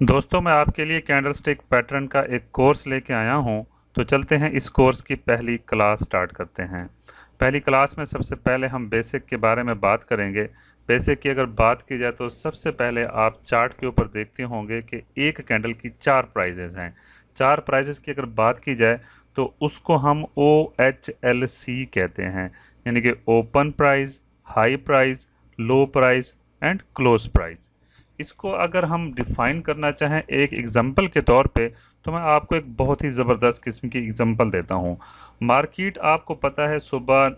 दोस्तों, मैं आपके लिए कैंडलस्टिक पैटर्न का एक कोर्स लेके आया हूं। तो चलते हैं इस कोर्स की पहली क्लास स्टार्ट करते हैं। पहली क्लास में सबसे पहले हम बेसिक के बारे में बात करेंगे। बेसिक की अगर बात की जाए तो सबसे पहले आप चार्ट के ऊपर देखते होंगे कि एक कैंडल की 4 प्राइजेज़ हैं। 4 प्राइजेज़ की अगर बात की जाए तो उसको हम OHLC कहते हैं, यानी कि open price, high price, low price and close price. इसको अगर हम डिफ़ाइन करना चाहें एक एग्ज़ाम्पल के तौर पे, तो मैं आपको एक बहुत ही ज़बरदस्त किस्म की एग्ज़ाम्पल देता हूँ। मार्केट आपको पता है सुबह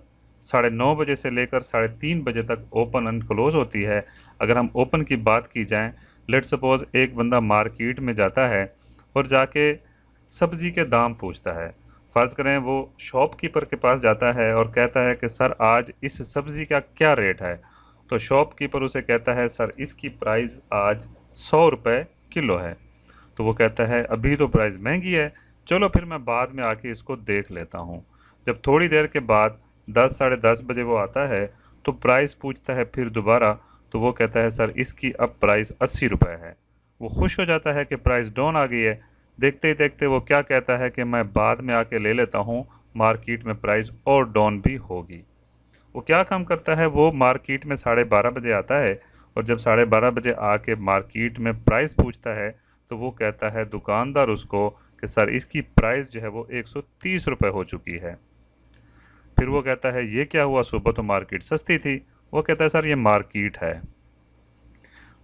9:30 बजे से लेकर 3:30 बजे तक ओपन एंड क्लोज़ होती है। अगर हम ओपन की बात की जाए, लेट्स सपोज़ एक बंदा मार्केट में जाता है और जाके सब्ज़ी के दाम पूछता है। फ़र्ज़ करें वो शॉपकीपर के पास जाता है और कहता है कि सर आज इस सब्ज़ी का क्या रेट है। तो शॉपकीपर उसे कहता है सर इसकी प्राइस आज 100 रुपये किलो है। तो वो कहता है अभी तो प्राइस महंगी है, चलो फिर मैं बाद में आके इसको देख लेता हूँ। जब थोड़ी देर के बाद 10 साढ़े 10 बजे वो आता है तो प्राइस पूछता है फिर दोबारा। तो वो कहता है सर इसकी अब प्राइस 80 रुपये है। वो खुश हो जाता है कि प्राइस डाउन आ गई है। देखते ही देखते वो क्या कहता है कि मैं बाद में आके ले लेता हूँ, मार्केट में प्राइस और डाउन भी होगी। वो क्या काम करता है, वो मार्केट में 12:30 बजे आता है और जब 12:30 बजे आके मार्केट में प्राइस पूछता है तो वो कहता है दुकानदार उसको कि सर इसकी प्राइस जो है वो 130 रुपये हो चुकी है। फिर वो कहता है ये क्या हुआ, सुबह तो मार्केट सस्ती थी। वो कहता है सर ये मार्केट है।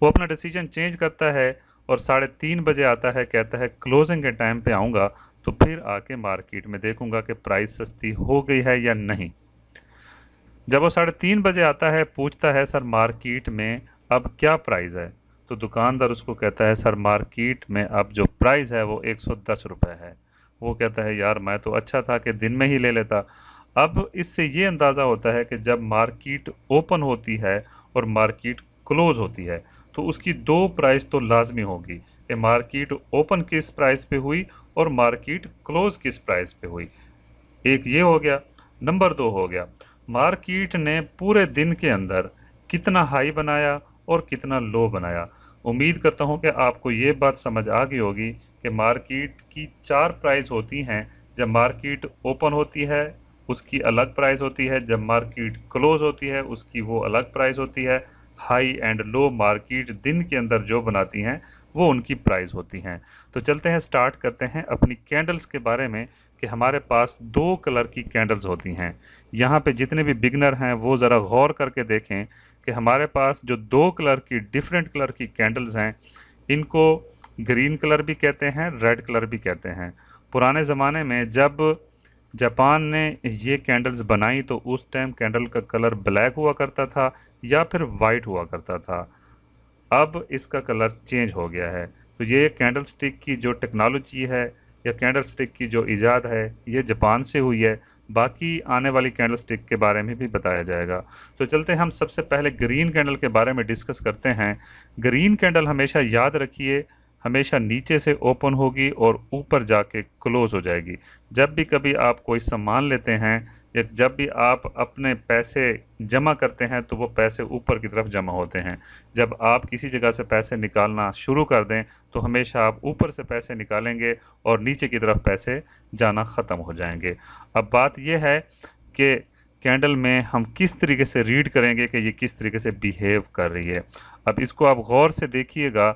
वो अपना डिसीजन चेंज करता है और 3:30 बजे आता है, कहता है क्लोजिंग के टाइम पे आऊँगा तो फिर आके मार्केट में देखूँगा कि प्राइस सस्ती हो गई है या नहीं। जब वो 3:30 बजे आता है, पूछता है सर मार्केट में अब क्या प्राइस है। तो दुकानदार उसको कहता है सर मार्केट में अब जो प्राइस है वो 110 रुपये है। वो कहता है यार मैं तो अच्छा था कि दिन में ही ले लेता। अब इससे ये अंदाज़ा होता है कि जब मार्केट ओपन होती है और मार्केट क्लोज़ होती है तो उसकी 2 प्राइस तो लाजमी होगी कि मार्केट ओपन किस प्राइस पे हुई और मार्केट क्लोज़ किस प्राइस पे हुई। एक ये हो गया। नंबर 2 हो गया, मार्केट ने पूरे दिन के अंदर कितना हाई बनाया और कितना लो बनाया। उम्मीद करता हूं कि आपको ये बात समझ आ गई होगी कि मार्केट की 4 प्राइस होती हैं। जब मार्केट ओपन होती है उसकी अलग प्राइस होती है, जब मार्केट क्लोज होती है उसकी वो अलग प्राइस होती है। हाई एंड लो मार्केट दिन के अंदर जो बनाती हैं वो उनकी प्राइस होती हैं। तो चलते हैं, स्टार्ट करते हैं अपनी कैंडल्स के बारे में कि हमारे पास 2 कलर की कैंडल्स होती हैं। यहाँ पे जितने भी बिगनर हैं वो ज़रा गौर करके देखें कि हमारे पास जो 2 कलर की डिफरेंट कलर की कैंडल्स हैं, इनको ग्रीन कलर भी कहते हैं, रेड कलर भी कहते हैं। पुराने ज़माने में जब जापान ने ये कैंडल्स बनाई तो उस टाइम कैंडल का कलर ब्लैक हुआ करता था या फिर वाइट हुआ करता था। अब इसका कलर चेंज हो गया है। तो ये कैंडल स्टिक की जो टेक्नोलॉजी है या कैंडल स्टिक की जो इजाद है ये जापान से हुई है। बाकी आने वाली कैंडल स्टिक के बारे में भी बताया जाएगा। तो चलते हैं, हम सबसे पहले ग्रीन कैंडल के बारे में डिस्कस करते हैं। ग्रीन कैंडल हमेशा याद रखिए, हमेशा नीचे से ओपन होगी और ऊपर जाके क्लोज हो जाएगी। जब भी कभी आप कोई सामान लेते हैं या जब भी आप अपने पैसे जमा करते हैं तो वो पैसे ऊपर की तरफ जमा होते हैं। जब आप किसी जगह से पैसे निकालना शुरू कर दें तो हमेशा आप ऊपर से पैसे निकालेंगे और नीचे की तरफ पैसे जाना ख़त्म हो जाएंगे। अब बात यह है कि कैंडल में हम किस तरीके से रीड करेंगे कि ये किस तरीके से बिहेव कर रही है। अब इसको आप गौर से देखिएगा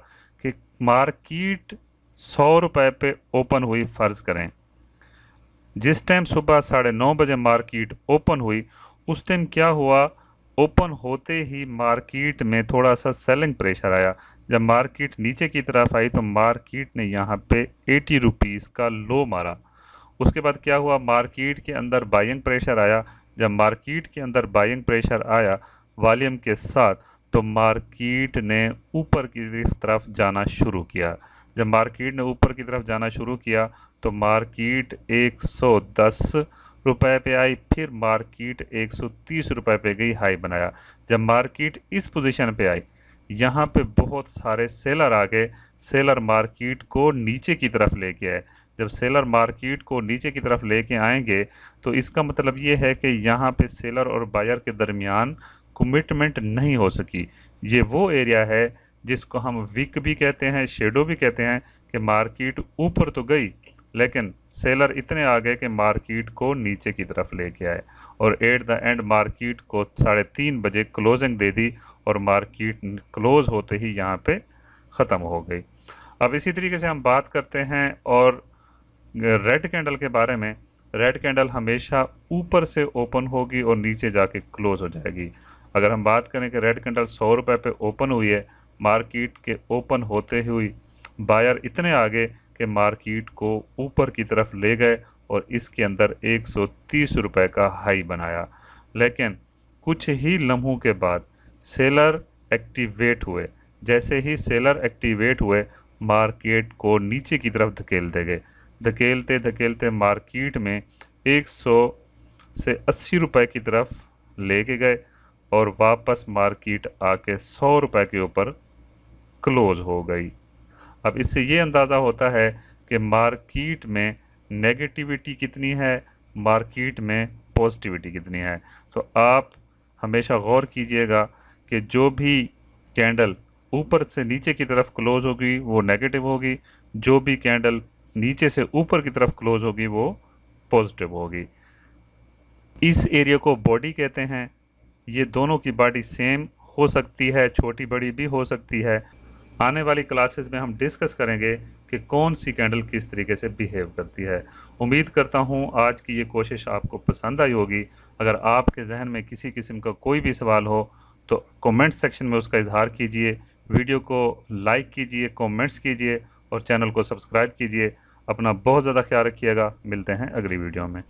कि मार्केट 100 रुपये पे ओपन हुई, फ़र्ज़ करें जिस टाइम सुबह 9:30 बजे मार्केट ओपन हुई उस टाइम क्या हुआ, ओपन होते ही मार्केट में थोड़ा सा सेलिंग प्रेशर आया। जब मार्केट नीचे की तरफ आई तो मार्केट ने यहाँ पे 80 रुपीज़ का लो मारा। उसके बाद क्या हुआ, मार्केट के अंदर बाइंग प्रेशर आया। जब मार्केट के अंदर बाइंग प्रेशर आया वॉल्यूम के साथ तो मार्केट ने ऊपर की तरफ जाना शुरू किया। जब मार्केट ने ऊपर की तरफ जाना शुरू किया तो मार्केट 110 रुपये पे आई, फिर मार्केट 130 रुपये पे गई, हाई बनाया। जब मार्केट इस पोजीशन पे आई यहाँ पे बहुत सारे सेलर आ गए। सेलर मार्केट को नीचे की तरफ लेके आए। जब सेलर मार्केट को नीचे की तरफ लेके आएंगे तो इसका मतलब ये है कि यहाँ पे सेलर और बायर के दरमियान कमिटमेंट नहीं हो सकी। ये वो एरिया है जिसको हम वीक भी कहते हैं, शेडो भी कहते हैं, कि मार्केट ऊपर तो गई लेकिन सेलर इतने आ गए कि मार्केट को नीचे की तरफ लेके आए और एट द एंड मार्केट को 3:30 बजे क्लोजिंग दे दी और मार्केट क्लोज होते ही यहाँ पे ख़त्म हो गई। अब इसी तरीके से हम बात करते हैं और रेड कैंडल के बारे में। रेड कैंडल हमेशा ऊपर से ओपन होगी और नीचे जाके क्लोज हो जाएगी। अगर हम बात करें कि रेड कैंडल 100 रुपये पे ओपन हुई है, मार्केट के ओपन होते हुए बायर इतने आगे कि मार्केट को ऊपर की तरफ ले गए और इसके अंदर 130 रुपये का हाई बनाया, लेकिन कुछ ही लम्हों के बाद सेलर एक्टिवेट हुए। जैसे ही सेलर एक्टिवेट हुए मार्केट को नीचे की तरफ धकेल दे गए। धकेलते धकेलते मार्केट में 100 से 80 रुपये की तरफ लेके गए और वापस मार्केट आके 100 रुपये के ऊपर क्लोज हो गई। अब इससे ये अंदाज़ा होता है कि मार्केट में नेगेटिविटी कितनी है, मार्केट में पॉजिटिविटी कितनी है। तो आप हमेशा गौर कीजिएगा कि जो भी कैंडल ऊपर से नीचे की तरफ क्लोज होगी वो नेगेटिव होगी, जो भी कैंडल नीचे से ऊपर की तरफ क्लोज होगी वो पॉजिटिव होगी। इस एरिया को बॉडी कहते हैं। ये दोनों की बॉडी सेम हो सकती है, छोटी बड़ी भी हो सकती है। आने वाली क्लासेस में हम डिस्कस करेंगे कि कौन सी कैंडल किस तरीके से बिहेव करती है। उम्मीद करता हूँ आज की ये कोशिश आपको पसंद आई होगी। अगर आपके जहन में किसी किस्म का कोई भी सवाल हो तो कमेंट सेक्शन में उसका इजहार कीजिए, वीडियो को लाइक कीजिए, कमेंट्स कीजिए और चैनल को सब्सक्राइब कीजिए। अपना बहुत ज़्यादा ख्याल रखिएगा। मिलते हैं अगली वीडियो में।